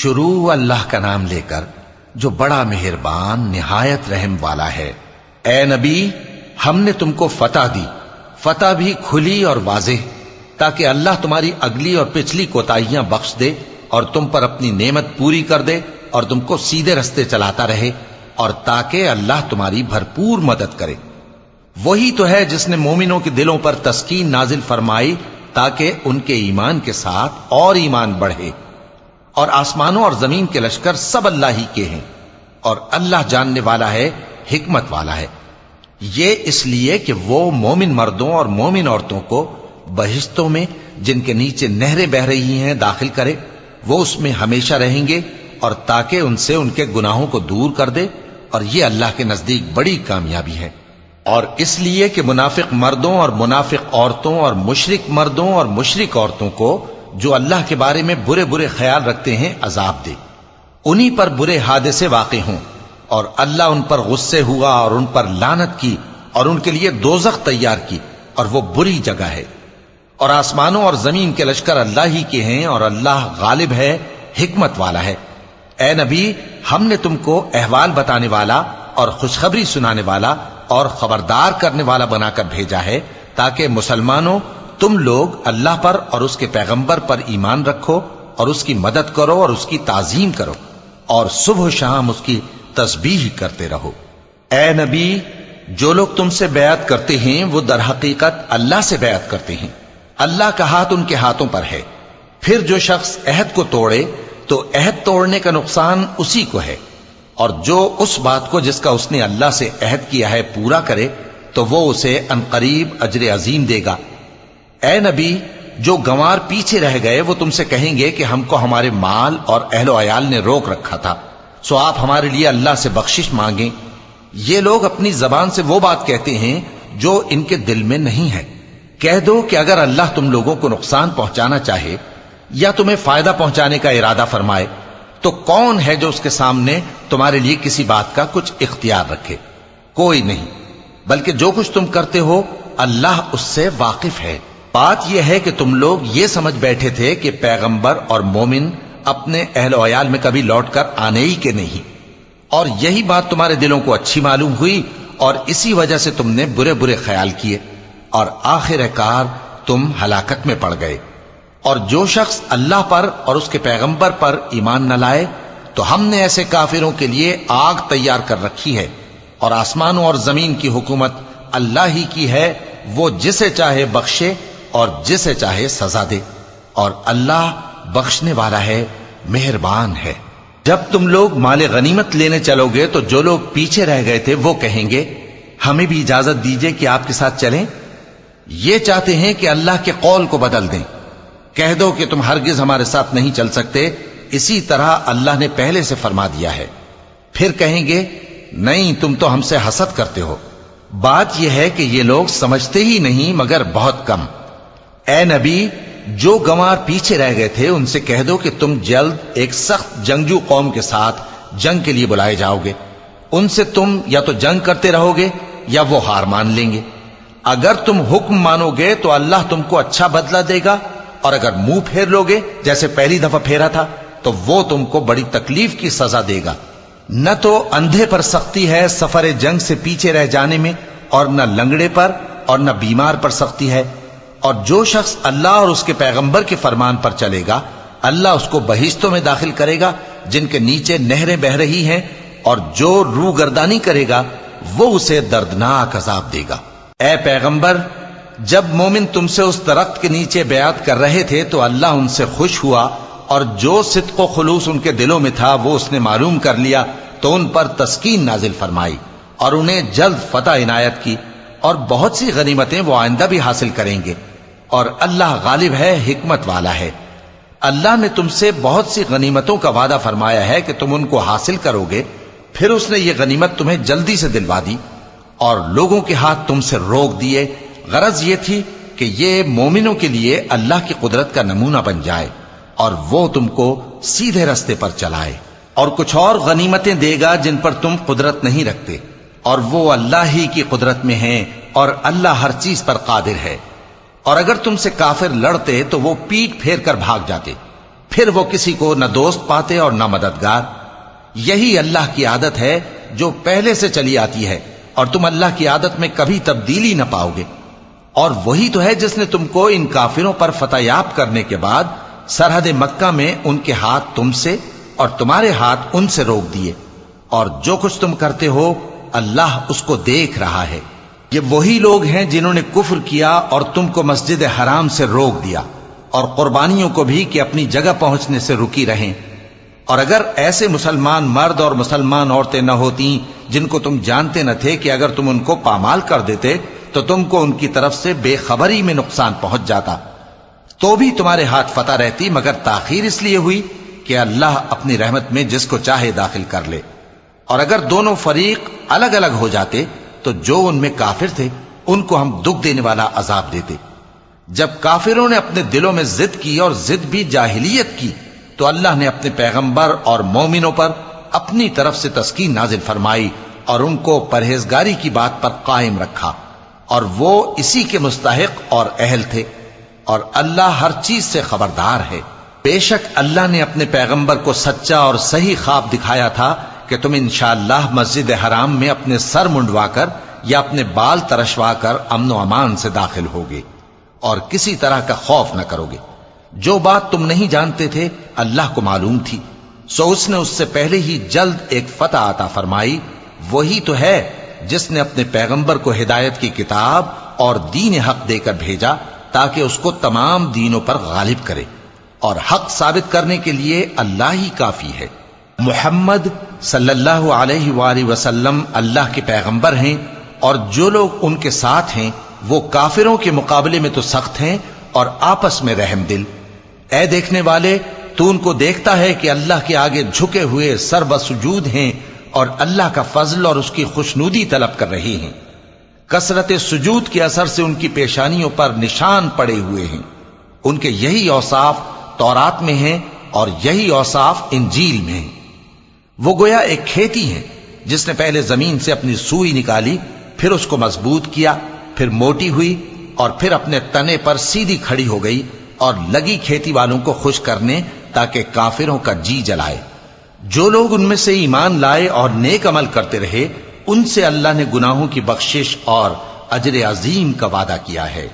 شروع اللہ کا نام لے کر جو بڑا مہربان نہایت رحم والا ہے۔ اے نبی، ہم نے تم کو فتح دی، فتح بھی کھلی اور واضح، تاکہ اللہ تمہاری اگلی اور پچھلی کوتاہیاں بخش دے اور تم پر اپنی نعمت پوری کر دے اور تم کو سیدھے رستے چلاتا رہے، اور تاکہ اللہ تمہاری بھرپور مدد کرے۔ وہی تو ہے جس نے مومنوں کے دلوں پر تسکین نازل فرمائی تاکہ ان کے ایمان کے ساتھ اور ایمان بڑھے۔ اور آسمانوں اور زمین کے لشکر سب اللہ ہی کے ہیں، اور اللہ جاننے والا ہے، حکمت والا ہے۔ یہ اس لیے کہ وہ مومن مردوں اور مومن عورتوں کو بہشتوں میں جن کے نیچے نہریں بہ رہی ہیں داخل کرے، وہ اس میں ہمیشہ رہیں گے، اور تاکہ ان سے ان کے گناہوں کو دور کر دے، اور یہ اللہ کے نزدیک بڑی کامیابی ہے۔ اور اس لیے کہ منافق مردوں اور منافق عورتوں اور مشرک مردوں اور مشرک عورتوں کو جو اللہ کے بارے میں برے برے خیال رکھتے ہیں عذاب دے، انہی پر برے حادثے واقع ہوں، اور اللہ ان پر غصے ہوا اور ان پر لعنت کی اور ان کے لیے دوزخ تیار کی، اور وہ بری جگہ ہے۔ اور آسمانوں اور زمین کے لشکر اللہ ہی کے ہیں، اور اللہ غالب ہے، حکمت والا ہے۔ اے نبی، ہم نے تم کو احوال بتانے والا اور خوشخبری سنانے والا اور خبردار کرنے والا بنا کر بھیجا ہے، تاکہ مسلمانوں تم لوگ اللہ پر اور اس کے پیغمبر پر ایمان رکھو اور اس کی مدد کرو اور اس کی تعظیم کرو، اور صبح و شام اس کی تسبیح کرتے رہو۔ اے نبی، جو لوگ تم سے بیعت کرتے ہیں وہ در حقیقت اللہ سے بیعت کرتے ہیں، اللہ کا ہاتھ ان کے ہاتھوں پر ہے۔ پھر جو شخص عہد کو توڑے تو عہد توڑنے کا نقصان اسی کو ہے، اور جو اس بات کو جس کا اس نے اللہ سے عہد کیا ہے پورا کرے تو وہ اسے عنقریب اجر عظیم دے گا۔ اے نبی، جو گنوار پیچھے رہ گئے وہ تم سے کہیں گے کہ ہم کو ہمارے مال اور اہل و عیال نے روک رکھا تھا، سو آپ ہمارے لیے اللہ سے بخشش مانگیں۔ یہ لوگ اپنی زبان سے وہ بات کہتے ہیں جو ان کے دل میں نہیں ہے۔ کہہ دو کہ اگر اللہ تم لوگوں کو نقصان پہنچانا چاہے یا تمہیں فائدہ پہنچانے کا ارادہ فرمائے تو کون ہے جو اس کے سامنے تمہارے لیے کسی بات کا کچھ اختیار رکھے؟ کوئی نہیں، بلکہ جو کچھ تم کرتے ہو اللہ اس سے واقف ہے۔ بات یہ ہے کہ تم لوگ یہ سمجھ بیٹھے تھے کہ پیغمبر اور مومن اپنے اہل و عیال میں کبھی لوٹ کر آنے ہی کے نہیں، اور یہی بات تمہارے دلوں کو اچھی معلوم ہوئی اور اسی وجہ سے تم نے برے برے خیال کیے، اور آخر کار تم ہلاکت میں پڑ گئے۔ اور جو شخص اللہ پر اور اس کے پیغمبر پر ایمان نہ لائے تو ہم نے ایسے کافروں کے لیے آگ تیار کر رکھی ہے، اور آسمانوں اور زمین کی حکومت اللہ ہی کی ہے، وہ جسے چاہے بخشے اور جسے چاہے سزا دے، اور اللہ بخشنے والا ہے، مہربان ہے۔ جب تم لوگ مال غنیمت لینے چلو گے تو جو لوگ پیچھے رہ گئے تھے وہ کہیں گے ہمیں بھی اجازت دیجئے کہ آپ کے ساتھ چلیں۔ یہ چاہتے ہیں کہ اللہ کے قول کو بدل دیں۔ کہہ دو کہ تم ہرگز ہمارے ساتھ نہیں چل سکتے، اسی طرح اللہ نے پہلے سے فرما دیا ہے۔ پھر کہیں گے نہیں، تم تو ہم سے حسد کرتے ہو۔ بات یہ ہے کہ یہ لوگ سمجھتے ہی نہیں مگر بہت کم۔ اے نبی، جو گنوار پیچھے رہ گئے تھے ان سے کہہ دو کہ تم جلد ایک سخت جنگجو قوم کے ساتھ جنگ کے لیے بلائے جاؤ گے، ان سے تم یا تو جنگ کرتے رہو گے یا وہ ہار مان لیں گے۔ اگر تم حکم مانو گے تو اللہ تم کو اچھا بدلہ دے گا، اور اگر منہ پھیر لو گے جیسے پہلی دفعہ پھیرا تھا تو وہ تم کو بڑی تکلیف کی سزا دے گا۔ نہ تو اندھے پر سختی ہے سفر جنگ سے پیچھے رہ جانے میں، اور نہ لنگڑے پر اور نہ بیمار پر سختی ہے۔ اور جو شخص اللہ اور اس کے پیغمبر کے فرمان پر چلے گا اللہ اس کو بہشتوں میں داخل کرے گا جن کے نیچے نہریں بہ رہی ہیں، اور جو روگردانی کرے گا وہ اسے دردناک عذاب دے گا۔ اے پیغمبر، جب مومن تم سے اس درخت کے نیچے بیعت کر رہے تھے تو اللہ ان سے خوش ہوا، اور جو صدق و خلوص ان کے دلوں میں تھا وہ اس نے معلوم کر لیا تو ان پر تسکین نازل فرمائی اور انہیں جلد فتح عنایت کی، اور بہت سی غنیمتیں وہ آئندہ بھی حاصل کریں گے، اور اللہ غالب ہے، حکمت والا ہے۔ اللہ نے تم سے بہت سی غنیمتوں کا وعدہ فرمایا ہے کہ تم ان کو حاصل کرو گے، پھر اس نے یہ غنیمت تمہیں جلدی سے دلوا دی اور لوگوں کے ہاتھ تم سے روک دیے۔ غرض یہ تھی کہ یہ مومنوں کے لیے اللہ کی قدرت کا نمونہ بن جائے اور وہ تم کو سیدھے رستے پر چلائے، اور کچھ اور غنیمتیں دے گا جن پر تم قدرت نہیں رکھتے، اور وہ اللہ ہی کی قدرت میں ہیں، اور اللہ ہر چیز پر قادر ہے۔ اور اگر تم سے کافر لڑتے تو وہ پیٹ پھیر کر بھاگ جاتے، پھر وہ کسی کو نہ دوست پاتے اور نہ مددگار۔ یہی اللہ کی عادت ہے جو پہلے سے چلی آتی ہے، اور تم اللہ کی عادت میں کبھی تبدیلی نہ پاؤ گے۔ اور وہی تو ہے جس نے تم کو ان کافروں پر فتح یاب کرنے کے بعد سرحد مکہ میں ان کے ہاتھ تم سے اور تمہارے ہاتھ ان سے روک دیے، اور جو کچھ تم کرتے ہو اللہ اس کو دیکھ رہا ہے۔ یہ وہی لوگ ہیں جنہوں نے کفر کیا اور تم کو مسجد حرام سے روک دیا، اور قربانیوں کو بھی کہ اپنی جگہ پہنچنے سے رکی رہیں۔ اور اگر ایسے مسلمان مرد اور مسلمان عورتیں نہ ہوتی جن کو تم جانتے نہ تھے کہ اگر تم ان کو پامال کر دیتے تو تم کو ان کی طرف سے بے خبری میں نقصان پہنچ جاتا، تو بھی تمہارے ہاتھ فتح رہتی، مگر تاخیر اس لیے ہوئی کہ اللہ اپنی رحمت میں جس کو چاہے داخل کر لے۔ اور اگر دونوں فریق الگ الگ ہو جاتے تو جو ان میں کافر تھے ان کو ہم دکھ دینے والا عذاب دیتے۔ جب کافروں نے اپنے دلوں میں ضد کی، اور ضد بھی جاہلیت کی، تو اللہ نے اپنے پیغمبر اور مومنوں پر اپنی طرف سے تسکین نازل فرمائی اور ان کو پرہیزگاری کی بات پر قائم رکھا، اور وہ اسی کے مستحق اور اہل تھے، اور اللہ ہر چیز سے خبردار ہے۔ بے شک اللہ نے اپنے پیغمبر کو سچا اور صحیح خواب دکھایا تھا کہ تم انشاءاللہ مسجد حرام میں اپنے سر منڈوا کر یا اپنے بال ترشوا کر امن و امان سے داخل ہوگے اور کسی طرح کا خوف نہ کرو گے۔ جو بات تم نہیں جانتے تھے اللہ کو معلوم تھی، سو اس نے اس سے پہلے ہی جلد ایک فتح عطا فرمائی۔ وہی تو ہے جس نے اپنے پیغمبر کو ہدایت کی کتاب اور دین حق دے کر بھیجا تاکہ اس کو تمام دینوں پر غالب کرے، اور حق ثابت کرنے کے لیے اللہ ہی کافی ہے۔ محمد صلی اللہ علیہ وآلہ وسلم اللہ کے پیغمبر ہیں، اور جو لوگ ان کے ساتھ ہیں وہ کافروں کے مقابلے میں تو سخت ہیں اور آپس میں رحم دل۔ اے دیکھنے والے، تو ان کو دیکھتا ہے کہ اللہ کے آگے جھکے ہوئے سر بسجود ہیں اور اللہ کا فضل اور اس کی خوشنودی طلب کر رہے ہیں۔ کثرت سجود کے اثر سے ان کی پیشانیوں پر نشان پڑے ہوئے ہیں۔ ان کے یہی اوصاف تورات میں ہیں اور یہی اوصاف انجیل میں ہیں۔ وہ گویا ایک کھیتی ہے جس نے پہلے زمین سے اپنی سوئی نکالی، پھر اس کو مضبوط کیا، پھر موٹی ہوئی، اور پھر اپنے تنے پر سیدھی کھڑی ہو گئی، اور لگی کھیتی والوں کو خوش کرنے تاکہ کافروں کا جی جلائے۔ جو لوگ ان میں سے ایمان لائے اور نیک عمل کرتے رہے ان سے اللہ نے گناہوں کی بخشش اور اجر عظیم کا وعدہ کیا ہے۔